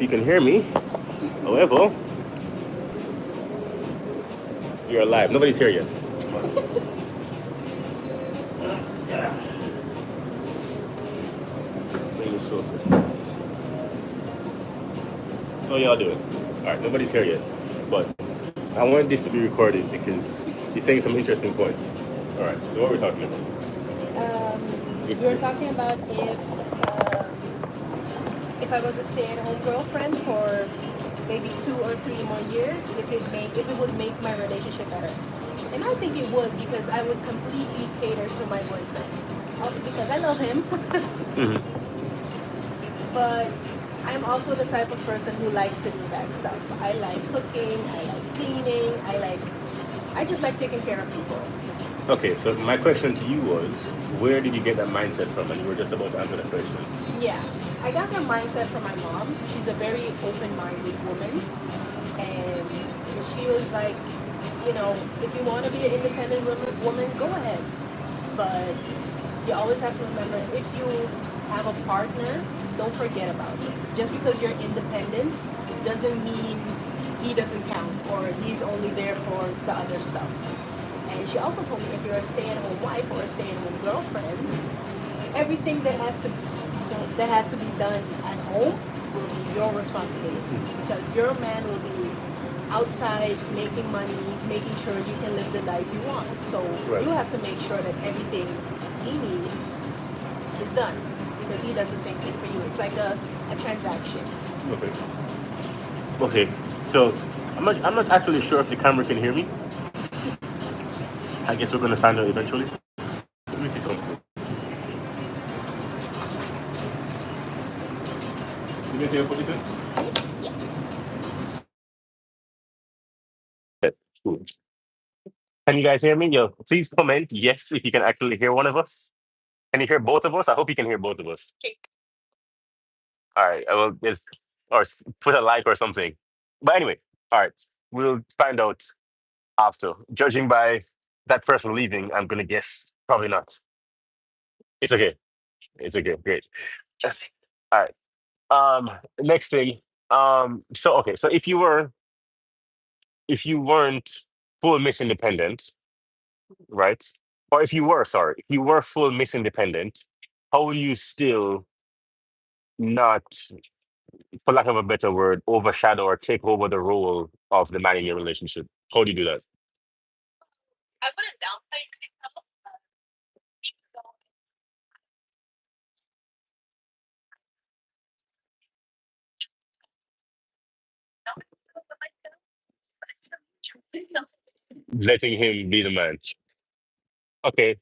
You can hear me. However, you're alive. Nobody's here yet. Yeah. Bring this closer. How y'all doing? All right. Nobody's here yet, but I want this to be recorded because he's saying some interesting points. All right. So what are we talking about? You were talking about if I was a stay-at-home girlfriend for maybe 2 or 3 more years, if it would make my relationship better. And I think it would because I would completely cater to my boyfriend. Also because I love him, Mm-hmm. but I'm also the type of person who likes to do that stuff. I like cooking, I like cleaning, I just like taking care of people. Okay. So my question to you was, where did you get that mindset from? And you were just about to answer that question. Yeah, I got that mindset from my mom. She's a very open-minded woman, and she was like, if you want to be an independent woman, go ahead. But you always have to remember, if you have a partner, don't forget about it. Just because you're independent doesn't mean he doesn't count or he's only there for the other stuff. And she also told me if you're a stay-at-home wife or a stay-at-home girlfriend, everything that has to be done at home will be your responsibility because your man will be outside making money, making sure you can live the life you want. So Right. you have to make sure that everything he needs is done because he does the same thing for you. It's like a transaction. Okay. Okay. So I'm not actually sure if the camera can hear me. I guess we're gonna find out eventually. Let me see something. You guys hear what he said? Yeah. Cool. Can you guys hear me? Yo, please comment yes if you can actually hear one of us. Can you hear both of us? I hope you can hear both of us. All right, I will just put a like or something. But anyway, all right, we'll find out after. Judging by that person leaving, I'm gonna guess probably not. It's okay. It's okay. Great. All right. Next thing. So okay. So if you weren't full Miss Independent, right? Or if you were full Miss Independent, how will you still not, for lack of a better word, overshadow or take over the role of the man in your relationship? How do you do that? Letting him be the man. Okay.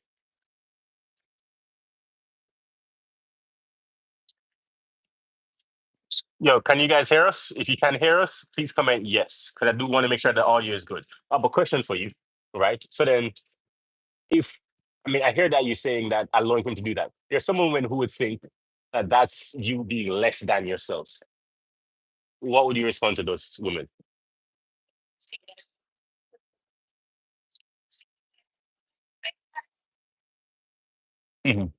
Yo, can you guys hear us? If you can hear us, please comment yes, because I do want to make sure the audio is good. I have a question for you, right? So then, if I mean, I hear that you're saying that allowing him to do that. There's some women who would think that that's you being less than yourself. What would you respond to those women? Mhm.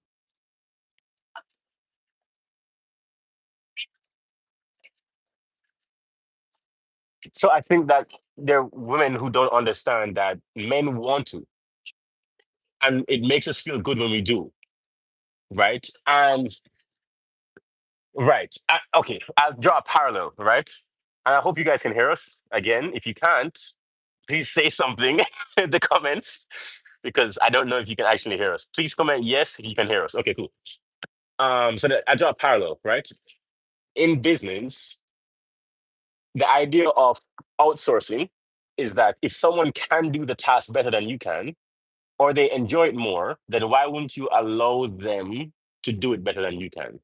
So I think that there are women who don't understand that men want to, and it makes us feel good when we do, right? And right, okay, I'll draw a parallel, right? And I hope you guys can hear us. Again, if you can't, please say something in the comments because I don't know if you can actually hear us. Please comment yes if you can hear us. Okay, cool. I draw a parallel, right? In business, the idea of outsourcing is that if someone can do the task better than you can, or they enjoy it more, then why wouldn't you allow them to do it better than you can?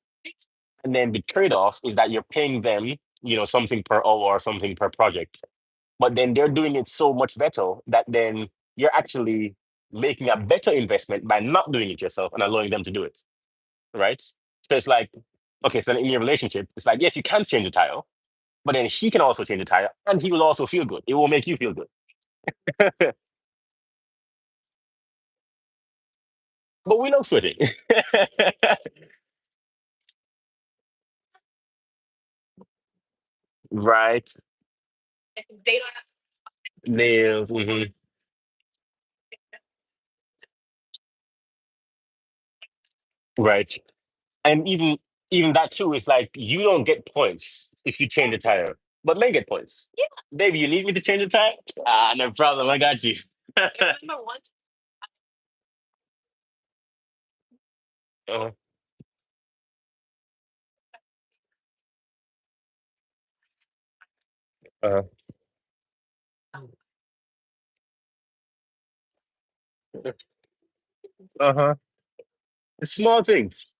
And then the trade-off is that you're paying them, something per hour or something per project. But then they're doing it so much better that then you're actually making a better investment by not doing it yourself and allowing them to do it. Right? So it's like, okay, so in your relationship, it's like, yes, you can change the tire, but then he can also change the tire and he will also feel good. It will make you feel good. But we love sweating. Right. Nails. Right. And even that too is like you don't get points if you change the tire, but men get points. Yeah. Baby, you need me to change the tire? Ah, no problem. I got you. uh, uh, uh-huh. Small things.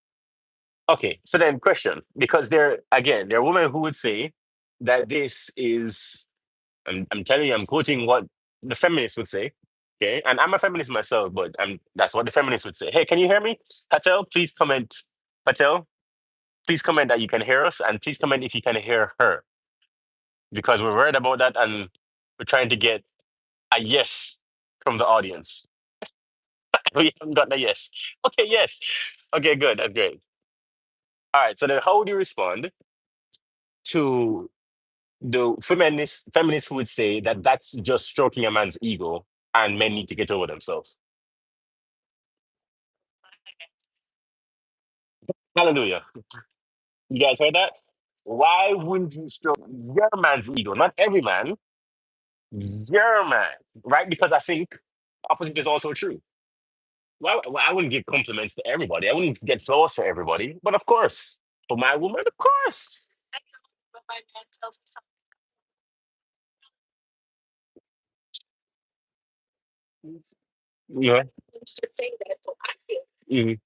Okay, so then question, because there are women who would say that this is I'm telling you, I'm quoting what the feminists would say. Okay, and I'm a feminist myself, but that's what the feminists would say. Hey, can you hear me? Patel, please comment. Patel, please comment that you can hear us, and please comment if you can hear her, because we're worried about that, and we're trying to get a yes from the audience. We haven't got a yes. Okay, yes. Okay, good. That's great. All right. So then, how would you respond to the feminists who would say that that's just stroking a man's ego, and men need to get over themselves? Hallelujah. You guys heard that? Why wouldn't you stroke your man's ego? Not every man, your man, right? Because I think opposite is also true. Well, I wouldn't give compliments to everybody. I wouldn't get flowers for everybody. But of course, for my woman, of course. Yeah. Mhm.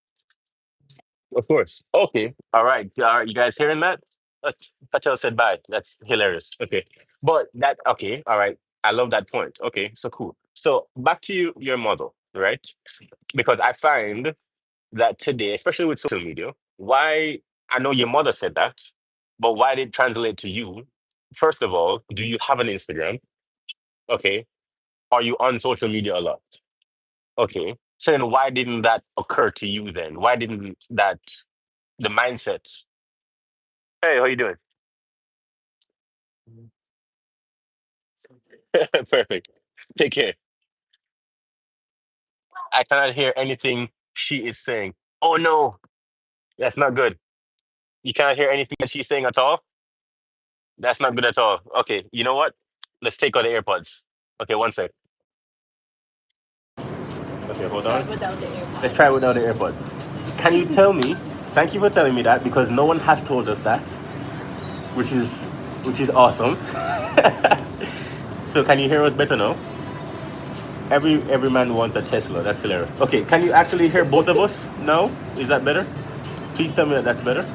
Of course. Okay. All right. All right. You guys hearing that? Uh, Patel said bye. That's hilarious. Okay. But okay. All right. I love that point. Okay. So cool. So back to your model, right? Because I find that today, especially with social media, why I know your mother said that, but why did it translate to you? First of all, do you have an Instagram? Okay. Are you on social media a lot? Okay. So then why didn't that occur to you then? Why didn't that the mindset? Hey, how you doing? Perfect. Take care. I cannot hear anything she is saying. Oh no, that's not good. You cannot hear anything that she's saying at all? That's not good at all. Okay, you know what? Let's take out the AirPods. Okay, one sec. Okay, Let's hold try on. without the Let's try AirPods. without the AirPods. Can you tell me? Thank you for telling me that because no one has told us that, which is which is awesome. So can you hear us better now? Every man wants a Tesla. That's hilarious. Okay, can you actually hear both of us now? Is that better? Please tell me that that's better.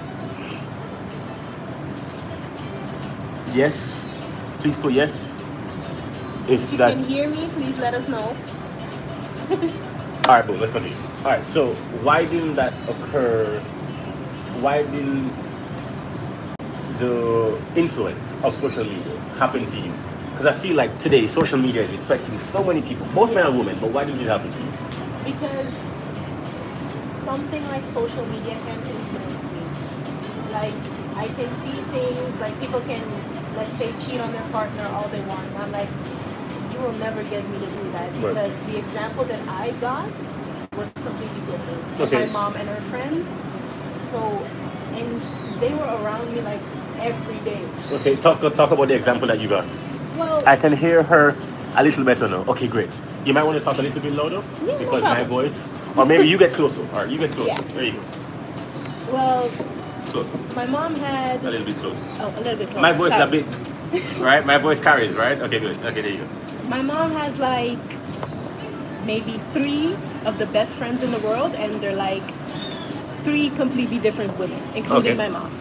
Yes. Please put yes. If If you can that's hear me, please let us know. all right, boom. Let's continue. All right. So why didn't that occur? Why didn't the influence of social media happen to you? Because I feel like today social media is affecting so many people, both men and women. But why didn't it happen to you? Because something like social media can influence me. Like I can see things like people can, let's say, cheat on their partner all they want. And I'm like, you will never get me to do that Right. because the example that I got was completely different. And my Okay. mom and her friends, so and they were around me like every day. Okay. Talk about the example that you got. Well, I can hear her a little better now. Okay, great. You might want to talk a little bit louder yeah, no because my problem. voice, or maybe you get closer. All right, you get closer. Yeah. There you go. Well, Closer. my mom had A little bit closer. oh a little bit closer. My voice is a Sorry. bit, right? My voice carries, right? Okay, good. Okay, there you go. My mom has like maybe three of the best friends in the world, and they're like three completely different women, including Okay. my mom.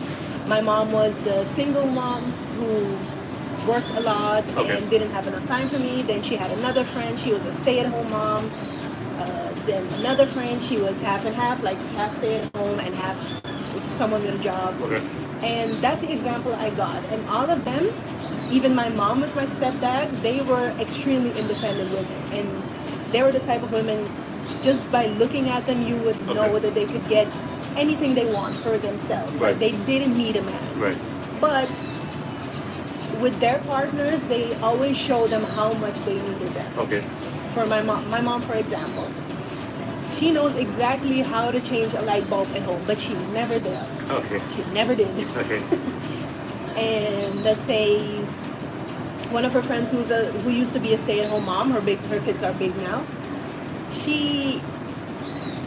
My mom was the single mom who worked a lot Okay. and didn't have enough time for me. Then she had another friend, she was a stay at home mom. Then another friend, she was half and half, like half stay at home and half someone with a job. Okay. And that's the example I got. And all of them, even my mom with my stepdad, they were extremely independent women. And they were the type of women, just by looking at them, you would Okay. know that they could get anything they want for themselves. Right. Like they didn't need a man. Right. But with their partners, they always show them how much they needed them. Okay. For my mom, for example, she knows exactly how to change a light bulb at home, but she never does. Okay. She never did. Okay. And let's say one of her friends who used to be a stay-at-home mom, her kids are big now. She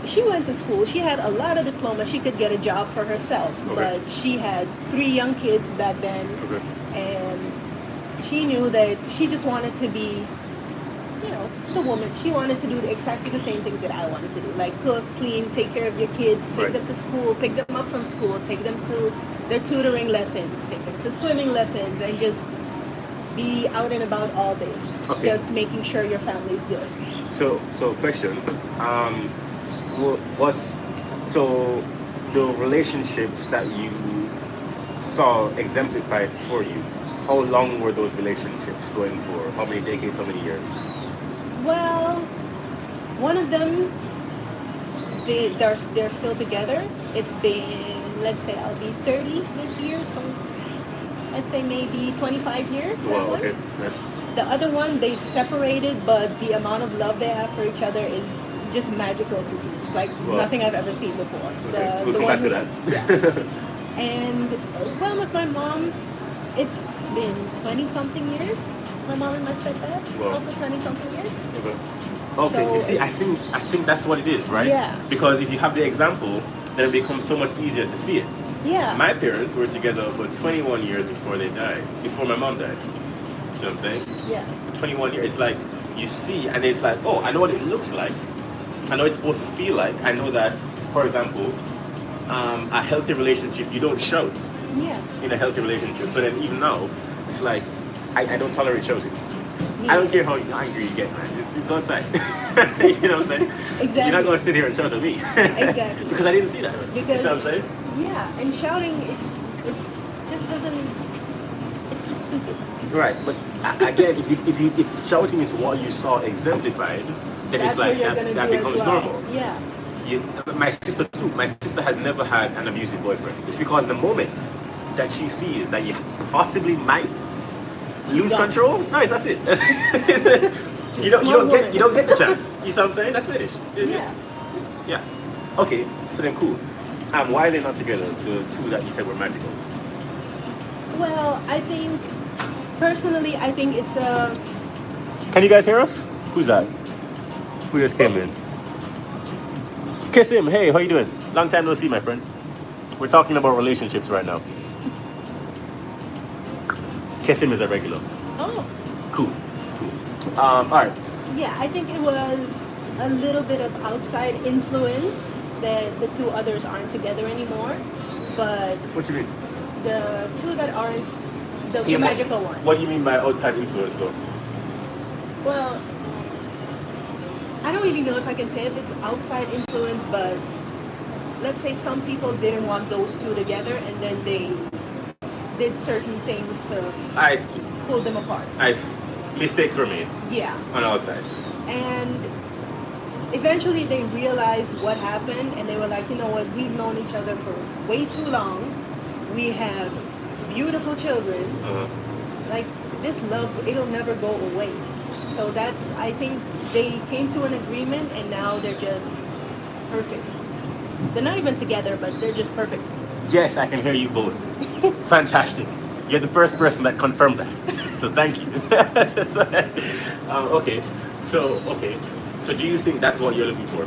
she went to school. She had a lot of diplomas. She could get a job for herself, Okay. but she had 3 young kids back then, Okay. and she knew that she just wanted to be, the woman. She wanted to do exactly the same things that I wanted to do, like cook, clean, take care of your kids, take Right. them to school, pick them up from school, take them to their tutoring lessons, take them to swimming lessons, and just be out and about all day, Okay. just making sure your family's good. So question. What's so the relationships that you saw exemplified for you? How long were those relationships going for? How many decades? How many years? Well, one of them, they're still together. It's been, let's say, I'll be 30 this year, so let's say maybe 25 years. That Wow. one. Okay. Yes. The other one, they've separated, but the amount of love they have for each other is just magical to see. It's like Wow. nothing I've ever seen before. Okay. We'll The come one back to that. Yeah. And well, with my mom, it's been 20 something years. My mom and my stepdad, Wow. also 20 something years. Okay. Okay. So You see, I think that's what it is, right? Yeah. Because if you have the example, then it becomes so much easier to see it. Yeah. My parents were together for 21 years before they died. Before my mom died. See what I'm saying? Yeah. 21 years. It's like you see, and it's like, oh, I know what it looks like. I know what it's supposed to feel like. I know that, for example, a healthy relationship, you don't shout Yeah. in a healthy relationship. So then even now, it's like, I don't tolerate shouting. Yeah. I don't care how angry you get, man. It's go outside. You know what I'm saying? Exactly. You're not going to sit here and shout at me. Exactly. Because I didn't see that. Because you see what I'm saying? yeah, and shouting, it's just doesn't. It's just stupid. Right, but again, if shouting is what you saw exemplified, then That's it's like what you're that, gonna that do becomes as well. normal. Yeah. You, my sister too. My sister has never had an abusive boyfriend. It's because the moment that she sees that you possibly might lose done. control, nice, that's it. you don't Smart get woman. you don't get the chance. You see what I'm saying? That's finished. Yeah. Yeah. Okay. So then, cool. Why are they not together? The two that you said were magical. Well, I think personally, I think it's a. Can you guys hear us? Who's that? Who just came in? Kiss him. Hey, how you doing? Long time no see, my friend. We're talking about relationships right now. Kiss him is a regular. Oh. Cool. It's cool. All right. Yeah, I think it was a little bit of outside influence that the 2 others aren't together anymore, but What do you mean? the 2 that aren't the Yeah, but magical ones. What do you mean by outside influence, though? Well, I don't really know if I can say if it's outside influence, but let's say some people didn't want those 2 together, and then they did certain things to I see. pull them apart. I see. Mistakes were made Yeah. on all sides. And eventually they realized what happened, and they were like, you know what, we've known each other for way too long. We have beautiful children. Uh-huh. Like, this love, it'll never go away. So that's, I think they came to an agreement, and now they're just perfect. They're not even together, but they're just perfect. Yes, I can hear you both. Fantastic. You're the first person that confirmed that. So thank you. Okay. So do you think that's what you're looking for?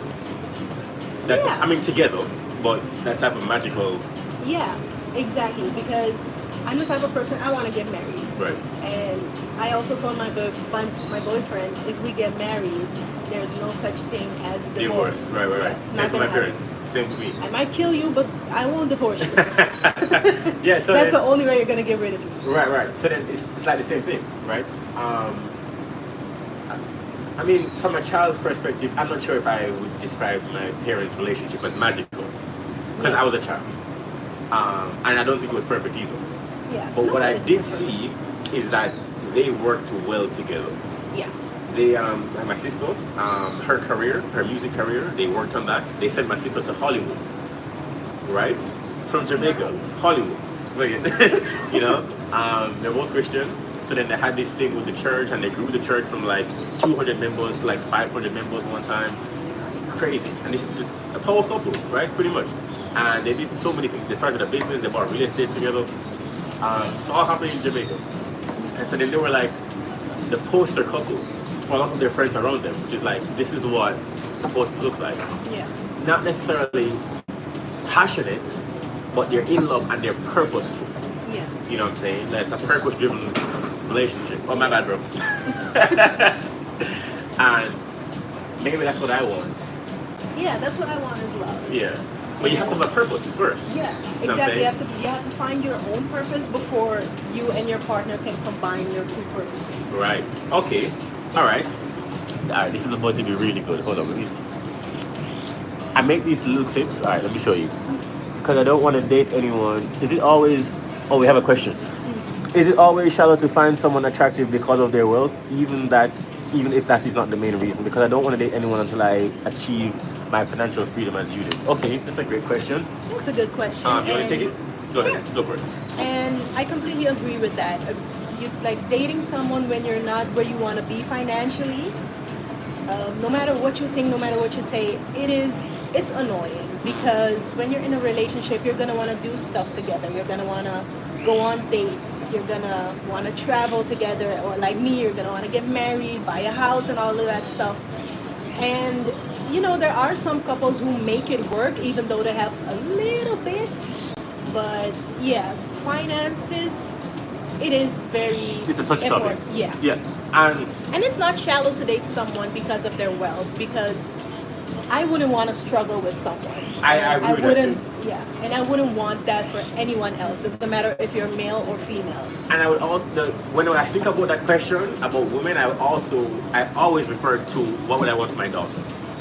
That's, Yeah. I mean, together, but that type of magical. Yeah, exactly. Because I'm the type of person, I want to get married. Right. And I also told my boyfriend, if we get married, there's no such thing as divorce. Right. Yeah, it's Same not for my gonna parents. happen. Same for me. I might kill you, but I won't divorce you. Yeah. So That's then, the only way you're gonna get rid of me. right. So then it's like the same thing, right? I mean, from a child's perspective, I'm not sure if I would describe my parents' relationship as magical, because I was a child, and I don't think it was perfect either. Yeah. But no, what I it's did just- see is that they worked well together. Yeah. They, my sister, her career, her music career, they worked on that. They sent my sister to Hollywood, right? From Jamaica, Nice. Hollywood. You know, They're both Christian. So then they had this thing with the church, and they grew the church from like 200 members to like 500 members one time. Crazy. And this is a power couple, right? Pretty much. And they did so many things. They started a business. They bought real estate together. It's all happening in Jamaica. And so then they were like the poster couple for a lot of their friends around them, which is like, this is what it's supposed to look like. Yeah. Not necessarily passionate, but they're in love and they're purposeful. Yeah. You know what I'm saying? Like, it's a purpose-driven relationship. Oh, my bad, bro. And maybe that's what I want. Yeah, that's what I want as well. Yeah. But you have to have a purpose first. Yeah, You know what I'm exactly. saying? You have to find your own purpose before you and your partner can combine your two purposes. Right. Okay. All right. All right. This is about to be really good. Hold on, please. I make these little clips. All right. Let me show you. Because I don't want to date anyone. Is it always? Oh, we have a question. Is it always shallow to find someone attractive because of their wealth, even if that is not the main reason? Because I don't want to date anyone until I achieve my financial freedom as you did. Okay, that's a great question. That's a good question. You want to take it? Go ahead. Go for it. And I completely agree with that. You like dating someone when you're not where you want to be financially. No matter what you think, no matter what you say, it's annoying because when you're in a relationship, you're gonna want to do stuff together. You're gonna want to go on dates. You're gonna want to travel together, or like me, you're gonna want to get married, buy a house, and all of that stuff. And there are some couples who make it work, even though they have a little bit. But yeah, finances, it is very It's a touchy topic. important. Yeah. Yeah. And And it's not shallow to date someone because of their wealth, because I wouldn't want to struggle with someone. I agree with that wouldn't, too. yeah, and I wouldn't want that for anyone else. Doesn't matter if you're male or female. And I would also, when I think about that question about women, I always refer to what would I want for my daughter.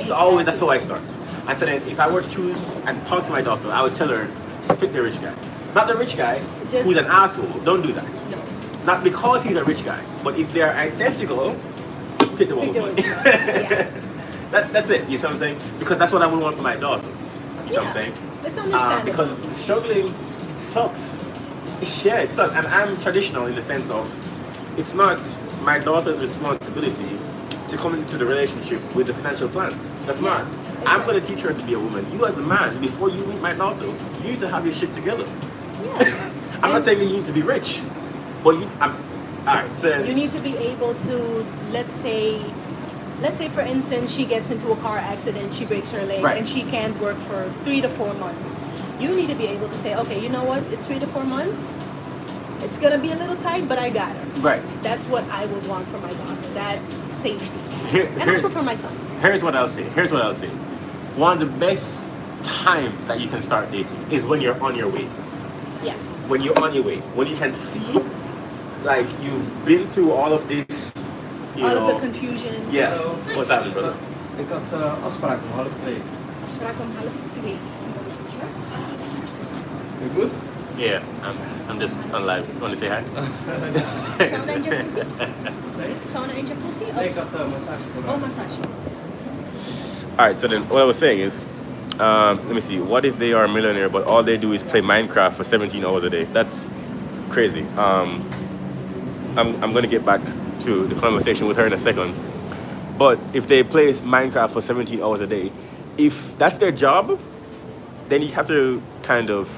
So always, that's how I start. And so then if I were to choose and talk to my daughter, I would tell her, pick the rich guy. Not the rich guy who's an asshole. Don't do that. No. Not because he's a rich guy, but if they're identical, pick the one with money. Yeah. That's it. You see what I'm saying? Because that's what I would want for my daughter. You see what I'm saying? It's understandable. Because struggling sucks. Yeah, it sucks. And I'm traditional in the sense of it's not my daughter's responsibility to come into the relationship with a financial plan. That's not. I'm going to teach her to be a woman. You as a man, before you meet my daughter, you need to have your shit together. Yeah. I'm not saying you need to be rich, but all right. So You need to be able to, let's say for instance, she gets into a car accident, she breaks her leg, Right. and she can't work for 3 to 4 months. You need to be able to say, okay, you know what? It's 3 to 4 months. It's gonna be a little tight, but I got us. Right. That's what I would want for my daughter. That safety, and here's- also for my son. Here's what I'll say. One of the best times that you can start dating is when you're on your way. Yeah. When you're on your way. When you can see, like, you've been through all of this, All of the confusion. Yeah. What's happening, brother? Ik had afspraak om 1:30. Afspraak om 1:30. You good? Yeah, I'm just on live. Want to say hi? Sauna en jacuzzi? Sorry? Sauna en jacuzzi? Nee, ik had massage Oh, gedaan. massage. All right, so then what I was saying is, let me see. What if they are a millionaire, but all they do is play Minecraft for 17 hours a day? That's crazy. I'm going to get back to the conversation with her in a second. But if they play Minecraft for 17 hours a day, if that's their job, then you have to kind of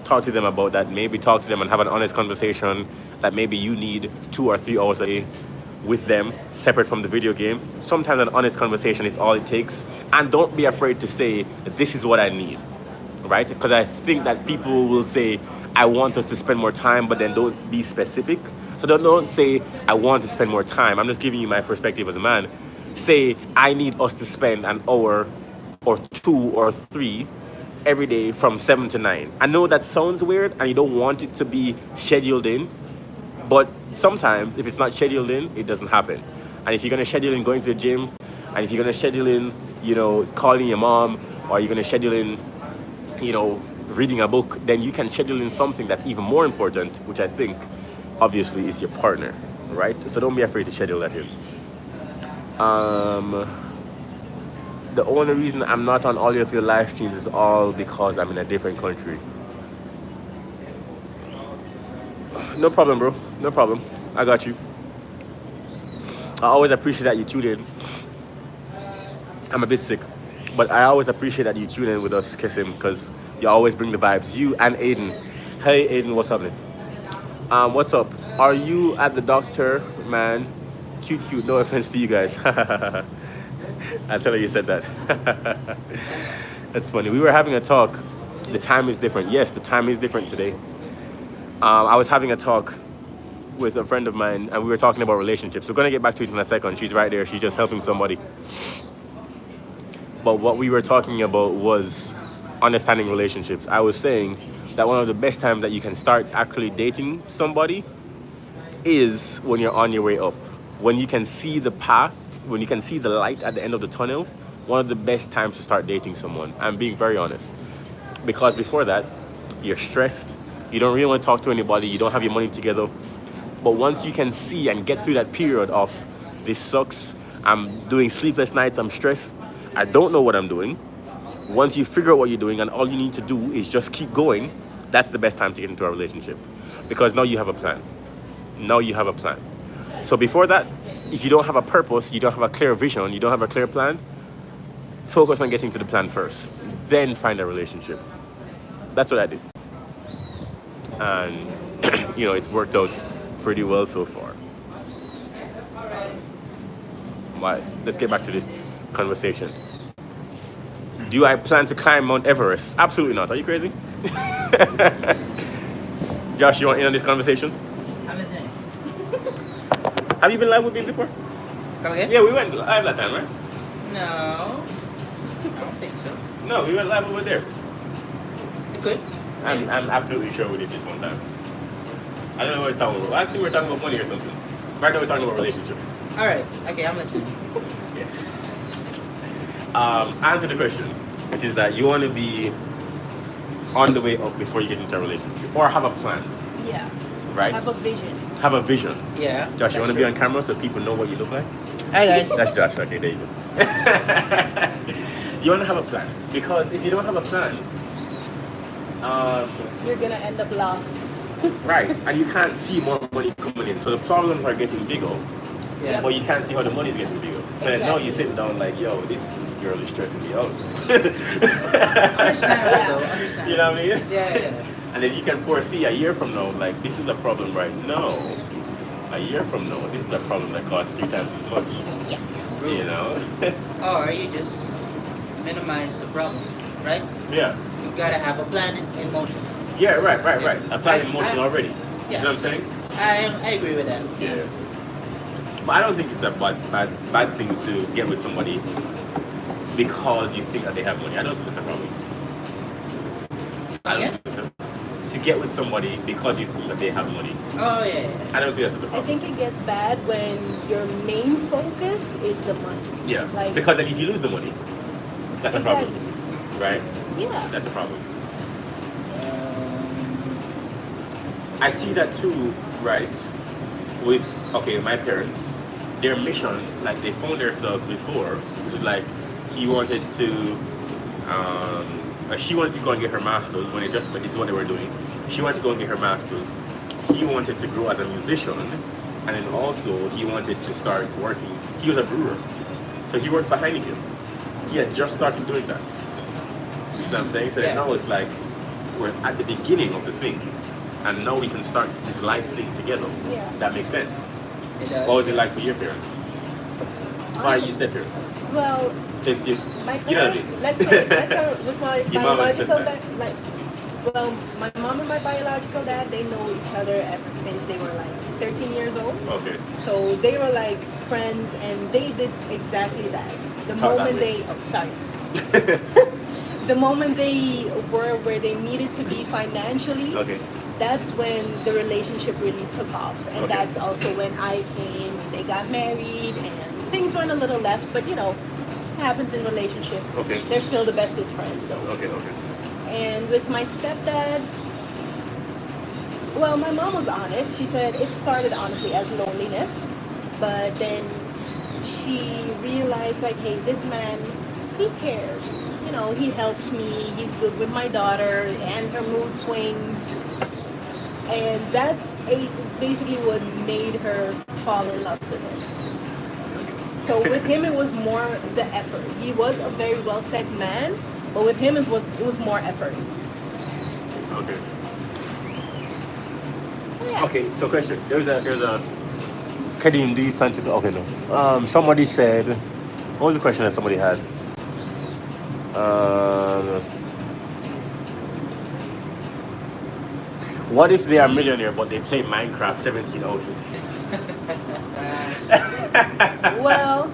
talk to them about that. Maybe talk to them and have an honest conversation that maybe you need 2 or 3 hours a day with them, separate from the video game. Sometimes an honest conversation is all it takes. And don't be afraid to say, this is what I need, right? Because I think that people will say, I want us to spend more time, but then don't be specific. So don't say, I want to spend more time. I'm just giving you my perspective as a man. Say, I need us to spend an hour or 2 or 3 every day from 7 to 9. I know that sounds weird and you don't want it to be scheduled in, but sometimes if it's not scheduled in, it doesn't happen. And if you're gonna schedule in going to the gym, and if you're gonna schedule in, calling your mom, or you're gonna schedule in, reading a book, then you can schedule in something that's even more important, which I think obviously is your partner, right? So don't be afraid to schedule that in. The only reason I'm not on all of your live streams is all because I'm in a different country. No problem, bro. No problem. I got you. I always appreciate that you tuned in. I'm a bit sick, but I always appreciate that you tune in with us, Kissim, because you always bring the vibes. You and Aiden. Hey, Aiden, what's happening? What's up? Are you at the doctor, man? Cute, cute. No offense to you guys. I tell her you said that. That's funny. We were having a talk. The time is different. Yes, the time is different today. I was having a talk with a friend of mine, and we were talking about relationships. We're gonna get back to it in a second. She's right there. She's just helping somebody. But what we were talking about was understanding relationships. I was saying that one of the best times that you can start actually dating somebody is when you're on your way up. When you can see the path, when you can see the light at the end of the tunnel, one of the best times to start dating someone. I'm being very honest. Because before that, you're stressed, you don't really want to talk to anybody, you don't have your money together. But once you can see and get through that period of this sucks, I'm doing sleepless nights, I'm stressed, I don't know what I'm doing. Once you figure out what you're doing and all you need to do is just keep going, that's the best time to get into a relationship. Because now you have a plan. Now you have a plan. So before that, if you don't have a purpose, you don't have a clear vision, you don't have a clear plan, focus on getting to the plan first. Then find a relationship. That's what I did. And, it's worked out pretty well so far. But let's get back to this conversation. Do I plan to climb Mount Everest? Absolutely not. Are you crazy? Josh, you want in on this conversation? I'm listening. Have you been live with me before? Come again? Yeah, we went live that time, right? No. I don't think so. No, we went live over there. It could. I'm absolutely sure we did this one time. I don't know what we're talking about. I think we're talking about money or something. Right now we're talking about relationships. Alright. Okay, I'm listening. Yeah. Answer the question, which is that you want to be on the way up before you get into a relationship, or have a plan, Yeah. right? Have a vision. Have a vision. Yeah. Josh, you want to be true. on camera so people know what you look like? Hi guys. That's Josh. Okay, there you go. You want to have a plan, because if you don't have a plan, You're gonna end up lost. right, and you can't see more money coming in, so the problems are getting bigger, Yeah. but you can't see how the money's getting bigger. So now Exactly. you're sitting down like, yo, this girl is stressing me out. Understandable though. Understandable. You know what I mean? Yeah. And then you can foresee a year from now, like, this is a problem right now. A year from now, this is a problem that costs 3 times as much. Yeah. You know? Or you just minimize the problem, right? Yeah. You gotta have a plan in motion. Yeah, right. A plan in motion I- already. yeah. You know what I'm saying? I agree with that. Yeah. But I don't think it's a bad thing to get with somebody because you think that they have money. I don't think it's a problem. I don't Okay. think it's a, to get with somebody because you think that they have money. Oh yeah. I don't think that's a I problem. think it gets bad when your main focus is the money. Yeah. Like, Because then if you lose the money, that's a problem. Right? yeah. That's a problem. I see that too, right? With, okay, my parents, their mission, like they found themselves before, was like, he wanted to, she wanted to go and get her master's when this is what they were doing. She wanted to go and get her master's. He wanted to grow as a musician, and then also he wanted to start working. He was a brewer, so he worked for Heineken. He had just started doing that. You see what I'm saying? So Yeah. now it's like we're at the beginning of the thing, and now we can start this life thing together. Yeah. That makes sense. It does. What was it like for your parents? Why are you step parents? Well, my You know what I parents, mean? let's say, with my Your mom and biological stepdad. dad, well, my mom and my biological dad, they know each other ever since they were like 13 years old. Okay. So they were like friends, and they did exactly that. The How moment that way? the moment they were where they needed to be financially, Okay. that's when the relationship really took off. And Okay. that's also when I came, they got married, and things went a little left, but it happens in relationships. Okay. They're still the bestest friends though. Okay. And with my stepdad, well, my mom was honest. She said it started honestly as loneliness, but then she realized like, hey, this man, he cares. He helps me. He's good with my daughter and her mood swings. And basically what made her fall in love with him. So with him, it was more the effort. He was a very well said man, but with him, it was more effort. Okay. Yeah. Okay. So question. There's a. Kadeem, do you plan to go? Okay, no. Somebody said. What was the question that somebody had? Um, what if they are a millionaire but they play Minecraft 17 hours a day? Well,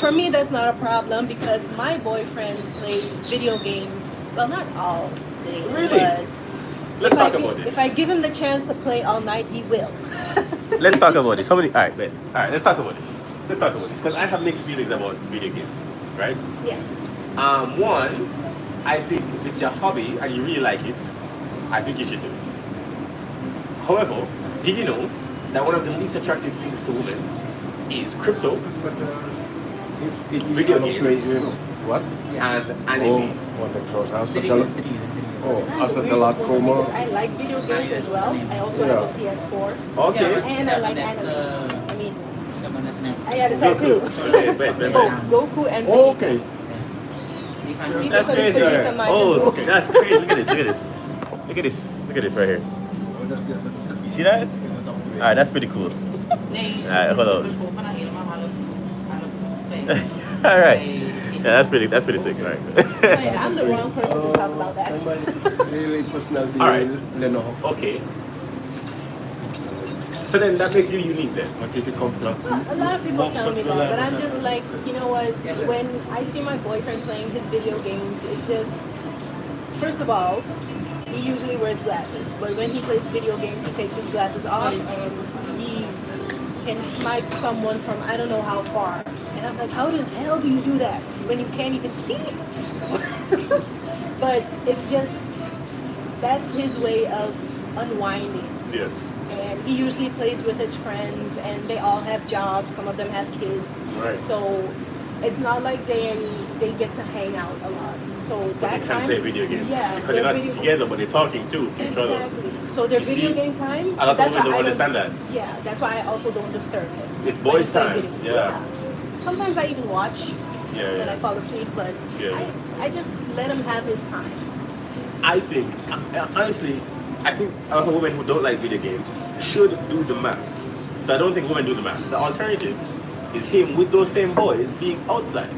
for me, that's not a problem because my boyfriend plays video games. Well, not all day, Really? but Let's talk about if this. I give him the chance to play all night, he will. Let's talk about this. Somebody. All right, wait. All right, let's talk about this. Let's talk about this because I have mixed feelings about video games, right? Yeah. One, I think if it's your hobby and you really like it, I think you should do it. However, did you know that one of the least attractive things to women is crypto But if Video you games. play, what? and Oh, anime? what the cross? As a Three, tel- three. oh, as a It's weird because telecom. I like video games as well. I also have a PS4. Okay. And I like anime. I mean, I had a Goku. tattoo. Okay, wait. Both Goku and Oh, Vegeta. okay. He That's just understood crazy. Vegeta Majin Oh, Buu. okay. That's crazy. Look at this. Look at this. Look at this. Look at this right here. You see that? All right, that's pretty cool. Alright, hold on. All right. Yeah, that's pretty sick. All right. So yeah, I'm the wrong person to talk about that. Really personality. All right. Lenovo. Okay. So then that makes you unique then. What did it come from? Well, a lot of people tell me that, but I'm just like, you know what? When I see my boyfriend playing his video games, it's just, first of all, he usually wears glasses, but when he plays video games, he takes his glasses off and he can snipe someone from I don't know how far. And I'm like, how the hell do you do that when you can't even see? But it's just, that's his way of unwinding. Yeah. And he usually plays with his friends, and they all have jobs. Some of them have kids. Right. So it's not like they get to hang out a lot. So But that they time, can't play video games. yeah, Because they're their not video- together, but they're talking too to each other. Exactly. So their You video see, game time. a lot of that's women why don't I understand that. Yeah, that's why I also don't disturb him. It's when boys' he's playing time, video- yeah. Sometimes I even watch Yeah, when I yeah. fall asleep, but Yeah. I just let him have his time. I think, honestly, I think also women who don't like video games should do the math. So I don't think women do the math. The alternative is him with those same boys being outside.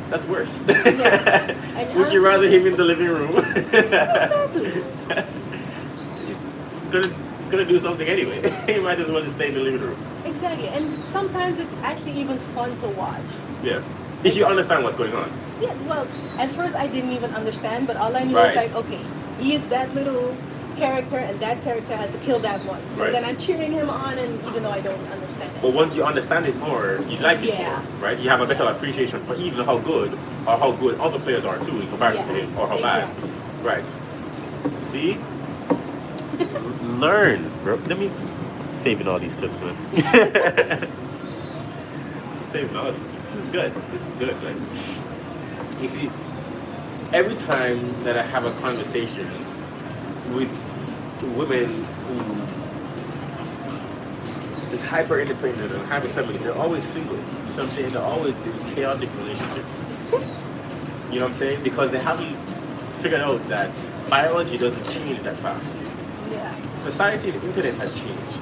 That's worse. Yeah. And Would you rather him in the living room? Exactly. He's gonna do something anyway. He might as well just stay in the living room. Exactly, and sometimes it's actually even fun to watch. Yeah. If you understand what's going on. Yeah, well, at first I didn't even understand, but all I knew Right. was like, okay, he is that little character, and that character has to kill that one. So Right. then I'm cheering him on, and even though I don't understand But it. once you understand it more, you like it Yeah. more, right? You have a better appreciation for even how good or how good other players are too in comparison to Yeah, him, or how exactly. bad. Right. See? Learn, bro. Let me saving all these clips, man. Saving all these clips. This is good. This is good, man. You see, every time that I have a conversation with women who is hyper independent and hyper feminine, they're always single. You know what I'm saying? They're always in chaotic relationships. You know what I'm saying? Because they haven't figured out that biology doesn't change that fast. Yeah, Society and the internet has changed.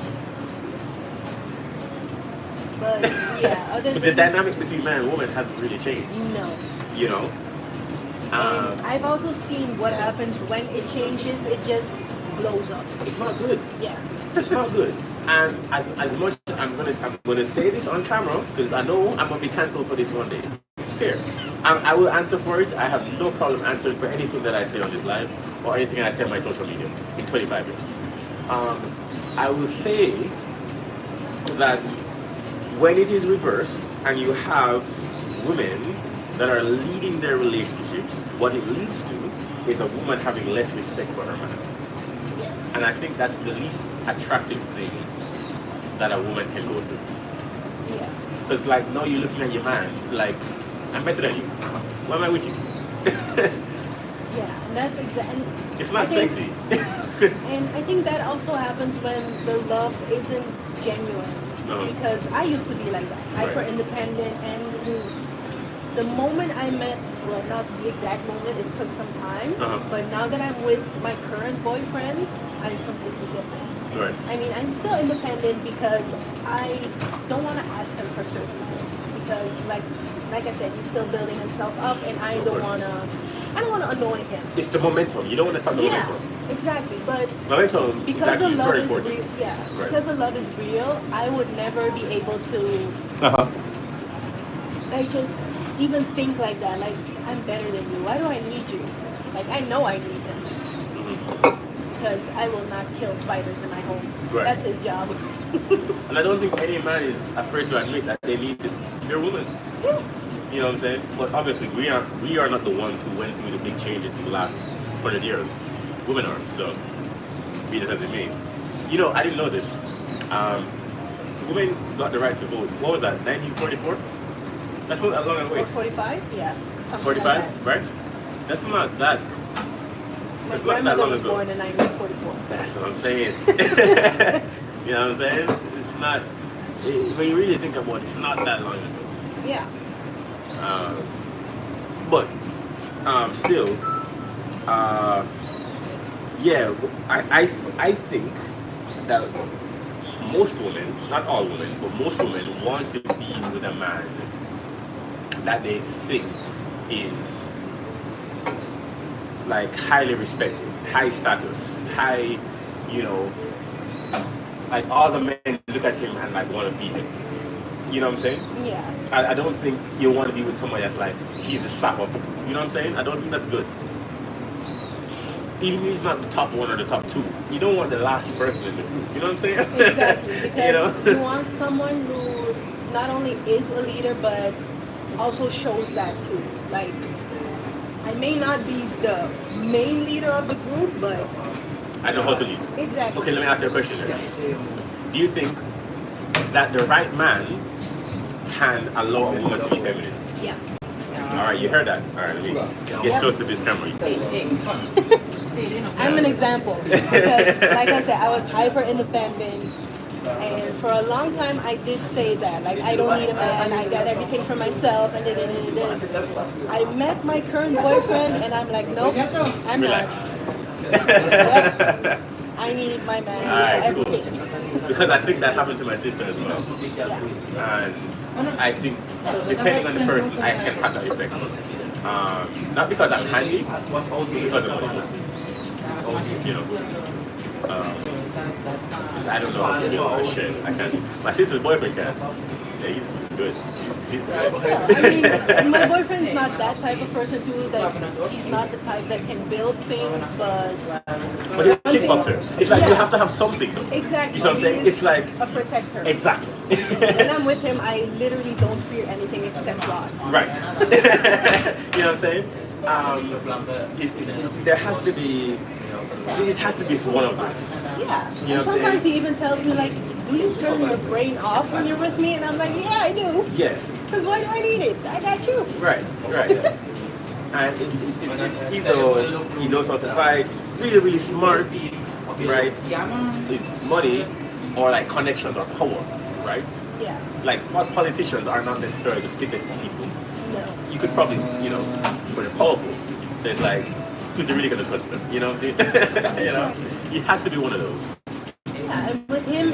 but yeah, other But the than dynamics between man and woman hasn't really changed. no. You know? And I've also seen what happens when it changes. It just blows up. It's not good. Yeah. It's not good. And as much I'm gonna say this on camera because I know I'm gonna be cancelled for this one day. It's fair. I will answer for it. I have no problem answering for anything that I say on this live or anything I say on my social media in 25 years. I will say that when it is reversed and you have women that are leading their relationships, what it leads to is a woman having less respect for her man. Yes. And I think that's the least attractive thing that a woman can go through. Yeah. Because like now you're looking at your man like, I'm better than you. Why am I with you? Yeah, and that's exactly. It's not think, sexy. And I think that also happens when the love isn't genuine. No. Because I used to be like that, hyper independent, and the moment I met, well, not the exact moment, it took some time, but now that I'm with my current boyfriend, I'm completely different. Right. I mean, I'm still independent because I don't want to ask him for certain things because, like I said, he's still building himself up, and I don't want to annoy him. It's the momentum. You don't want to stop the momentum. Exactly. But momentum because the is love very is important. real, yeah, Right. because the love is real, I would never be able to like just even think like that. Like, I'm better than you. Why do I need you? Like, I know I need him because I will not kill spiders in my home. Right. That's his job. And I don't think any man is afraid to admit that they need their woman. Yeah. You know what I'm saying? But obviously, we are not the ones who went through the big changes in the last 100 years. Women are. So, be that as it may. You know, I didn't know this. Women got the right to vote. What was that? 1944? That's not that long ago. 45? Yeah. Something 45, like that. right? That's not that. My That's not that grandmother long was ago. born in 1944. That's what I'm saying. You know what I'm saying? It's not. When you really think about it, it's not that long ago. Yeah. But still, yeah, I think that most women, not all women, but most women want to be with a man that they think is like highly respected, high status, high, you know, like all the men look at him and like want to be him. You know what I'm saying? Yeah. I don't think you want to be with someone that's like, he's the sap of, you know what I'm saying? I don't think that's good. Even if he's not the top one or the top two, you don't want the last person in the group. You know what I'm saying? Exactly. Because You know? you want someone who not only is a leader, but also shows that too. Like, I may not be the main leader of the group, but I know how to lead. exactly. Okay, let me ask you a question then. Do you think that the right man can allow a woman to be feminine? Yeah. Alright, you heard that. Alright, let me get close to this camera. I'm an example because, like I said, I was hyper independent, and for a long time I did say that, like, I don't need a man, I got everything for myself, and then I met my current boyfriend, and I'm like, nope, I'm Relax. not. Yep. I need my man for Alright, cool. everything. Because I think that happened to my sister as well. Yeah. And I think, depending on the person, I can have that effect. Not because I'm handy, but because of money. You know, I don't know how to deal with that shit. I can't. My sister's boyfriend can. Yeah, he's good. He's I mean, my boyfriend's not that type of person too. That he's not the type that can build things, but he's a kickboxer. It's like you have to have something though. exactly. You know what I'm saying? It's like a protector. exactly. When I'm with him, I literally don't fear anything except God. Right. You know what I'm saying? There has to be. It has to be one of those. Yeah. You know And what I'm sometimes saying? he even tells me like, "Do you turn your brain off when you're with me?" And I'm like, "Yeah, I do. Yeah. Because why do I need it? I got you." Right. Right. And it's either he knows how to fight, really, really smart, right? With money or like connections or power, right? Yeah. Like politicians are not necessarily the fittest people. No. You could probably, you know, but they're powerful. There's like, who's really gonna touch them? You know what I'm saying? You know, you have to be one of those. Yeah, and with him,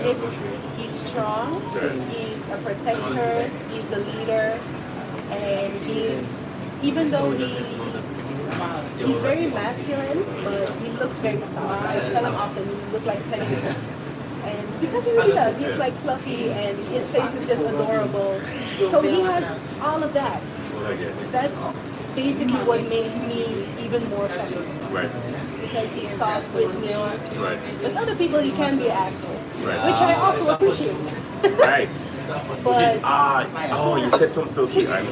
he's strong, he's a protector, he's a leader, and even though he's very masculine, but he looks very soft. I tell him often, you look like a teddy bear. And because he really does, he's like fluffy, and his face is just adorable. So he has all of that. That's basically what makes me even more feminine. Right. Because he's soft with me. Right. With other people, he can be an asshole, Right. which I also appreciate. Right. But Oh, you said something so cute. Right.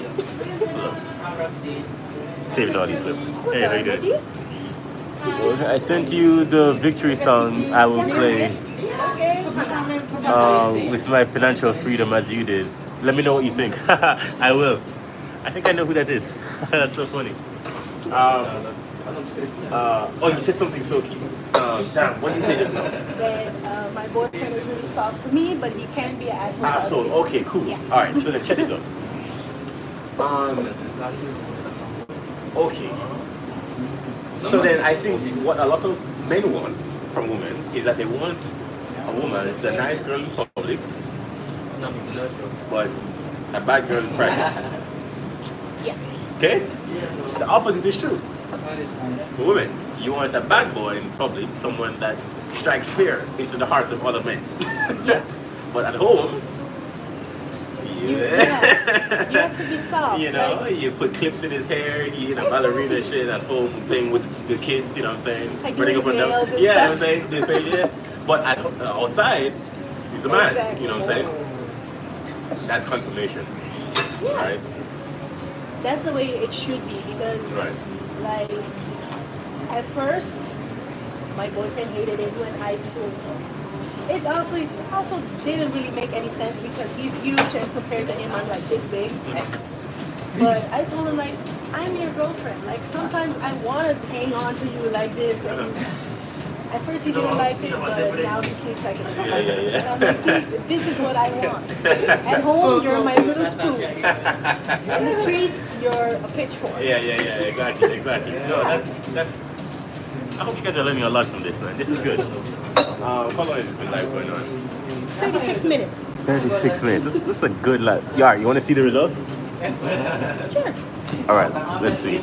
Saving all these clips. Hey, how you doing? I sent you the victory song I will play with my financial freedom as you did. Let me know what you think. I will. I think I know who that is. That's so funny. Oh, you said something so key. Damn, what did you say just now? That my boyfriend is really soft to me, but he can be an asshole. to Asshole. other people. Okay, cool. Yeah. All right, so then check this out. Okay. So then I think what a lot of men want from women is that they want a woman that's a nice girl in public, but a bad girl in private. Yeah. Okay? The opposite is true. For women, you want a bad boy in public, someone that strikes fear into the hearts of other men. But at home, You have to be soft. you know, like, you put clips in his hair, you know, ballerina shit at home, playing with the kids, you know what I'm saying? Like Running his up and down. nails and Yeah, you know what I'm stuff. saying? They pay, yeah. But outside, he's the man, Exactly. you know what I'm saying? That's confirmation, Yeah. right? That's the way it should be because, Right. like, at first, my boyfriend hated it in high school. It also didn't really make any sense because he's huge and compared to him, I'm like this big. But I told him like, I'm your girlfriend. Like sometimes I want to hang on to you like this. And at first he didn't like it, but now he sleeps like a Yeah. And I'm like, see, this is what I want. At home, you're my little spoon. In the streets, you're a pitchfork. Yeah, exactly. No, that's. I hope you guys are learning a lot from this, man. This is good. How long has this been live going on? 36 minutes. 36 minutes. This is a good live. Yeah, you want to see the results? Sure. All right, let's see.